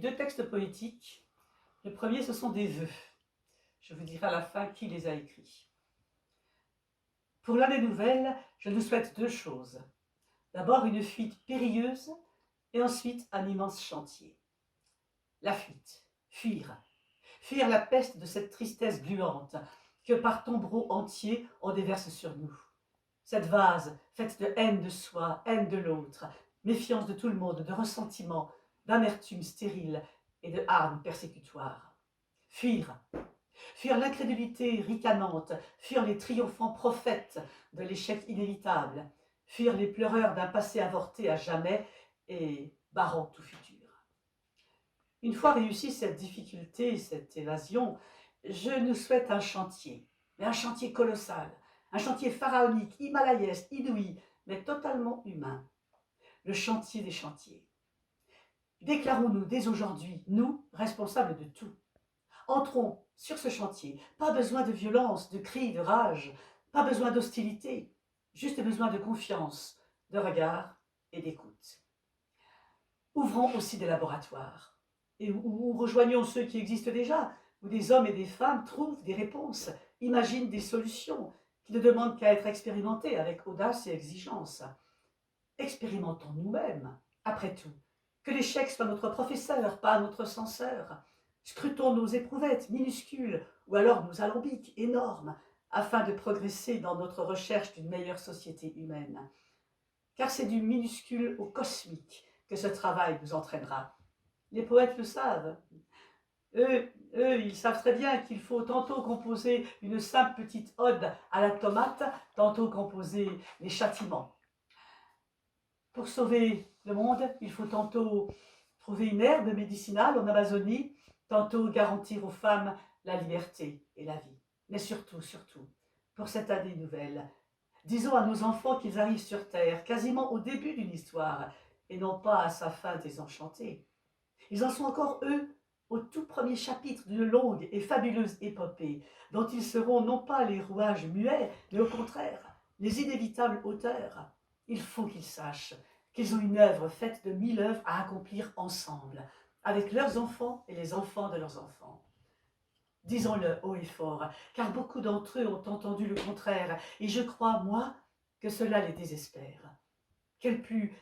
deux textes poétiques. Le premier, ce sont des vœux. Je vous dirai à la fin qui les a écrits. Pour l'année nouvelle, je nous souhaite deux choses. D'abord une fuite périlleuse et ensuite un immense chantier. La fuite, fuir. Fuir la peste de cette tristesse gluante que par tombereaux entiers on déverse sur nous. Cette vase faite de haine de soi, haine de l'autre, méfiance de tout le monde, de ressentiment, d'amertume stérile et de hargne persécutoire. Fuir. Fuir l'incrédulité ricanante, fuir les triomphants prophètes de l'échec inévitable, fuir les pleureurs d'un passé avorté à jamais et barrant tout futur. Une fois réussie cette difficulté, cette évasion, je nous souhaite un chantier, mais un chantier colossal, un chantier pharaonique, himalayesque, inouï, mais totalement humain. Le chantier des chantiers. Déclarons-nous dès aujourd'hui, nous, responsables de tout. Entrons sur ce chantier. Pas besoin de violence, de cris, de rage, pas besoin d'hostilité, juste besoin de confiance, de regard et d'écoute. Ouvrons aussi des laboratoires et où rejoignons ceux qui existent déjà, où des hommes et des femmes trouvent des réponses, imaginent des solutions qui ne demandent qu'à être expérimentées avec audace et exigence. Expérimentons nous-mêmes, après tout. Que l'échec soit notre professeur, pas notre censeur. Scrutons nos éprouvettes minuscules ou alors nos alambics énormes afin de progresser dans notre recherche d'une meilleure société humaine. Car c'est du minuscule au cosmique que ce travail nous entraînera. Les poètes le savent. Eux, ils savent très bien qu'il faut tantôt composer une simple petite ode à la tomate, tantôt composer les châtiments. Pour sauver le monde, il faut tantôt trouver une herbe médicinale en Amazonie, tantôt garantir aux femmes la liberté et la vie. Mais surtout, pour cette année nouvelle, disons à nos enfants qu'ils arrivent sur Terre quasiment au début d'une histoire et non pas à sa fin désenchantée. Ils en sont encore, eux, au tout premier chapitre d'une longue et fabuleuse épopée dont ils seront non pas les rouages muets, mais au contraire, les inévitables auteurs. Il faut qu'ils sachent qu'ils ont une œuvre faite de 1000 œuvres à accomplir ensemble, avec leurs enfants et les enfants de leurs enfants. Disons-le haut et fort, car beaucoup d'entre eux ont entendu le contraire, et je crois, moi, que cela les désespère. Quel plus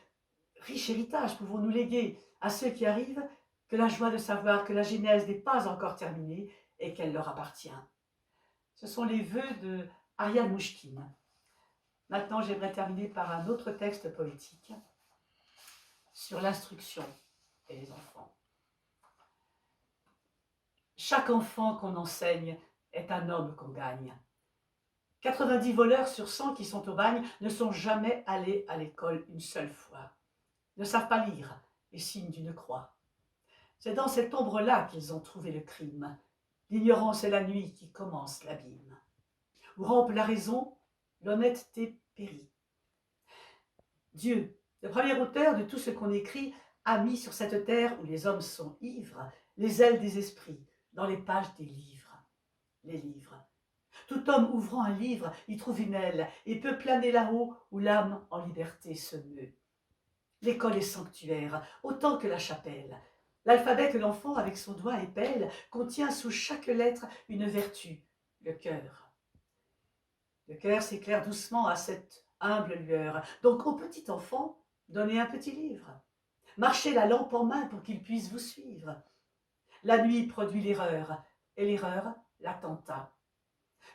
riche héritage pouvons-nous léguer à ceux qui arrivent que la joie de savoir que la Genèse n'est pas encore terminée et qu'elle leur appartient. Ce sont les vœux de Ariane Mouchkine. Maintenant, j'aimerais terminer par un autre texte poétique sur l'instruction et les enfants. Chaque enfant qu'on enseigne est un homme qu'on gagne. 90 voleurs sur 100 qui sont au bagne ne sont jamais allés à l'école une seule fois, ne savent pas lire les signes d'une croix. C'est dans cette ombre-là qu'ils ont trouvé le crime. L'ignorance et la nuit qui commencent l'abîme. Où rampe la raison, l'honnêteté périt. Dieu, le premier auteur de tout ce qu'on écrit, a mis sur cette terre où les hommes sont ivres, les ailes des esprits, dans les pages des livres. Les livres. Tout homme ouvrant un livre y trouve une aile et peut planer là-haut où l'âme en liberté se meut. L'école est sanctuaire, autant que la chapelle. L'alphabet que l'enfant, avec son doigt épelle, contient sous chaque lettre une vertu, le cœur. Le cœur s'éclaire doucement à cette humble lueur. Donc au petit enfant, donnez un petit livre. Marchez la lampe en main pour qu'il puisse vous suivre. La nuit produit l'erreur, et l'erreur, l'attentat.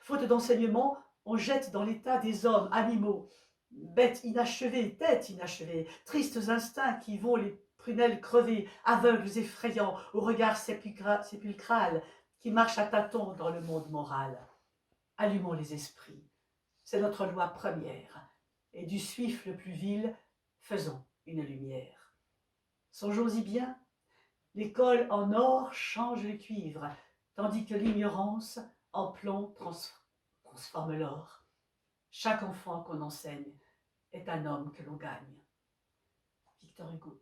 Faute d'enseignement, on jette dans l'état des hommes, animaux, bêtes inachevées, têtes inachevées, tristes instincts qui vont les prunelles crevées, aveugles effrayants, au regard sépulcral, qui marchent à tâtons dans le monde moral. Allumons les esprits, c'est notre loi première, et du suif le plus vil, faisons une lumière. Songeons-y bien, l'école en or change le cuivre, tandis que l'ignorance en plomb transforme l'or. Chaque enfant qu'on enseigne est un homme que l'on gagne. Victor Hugo.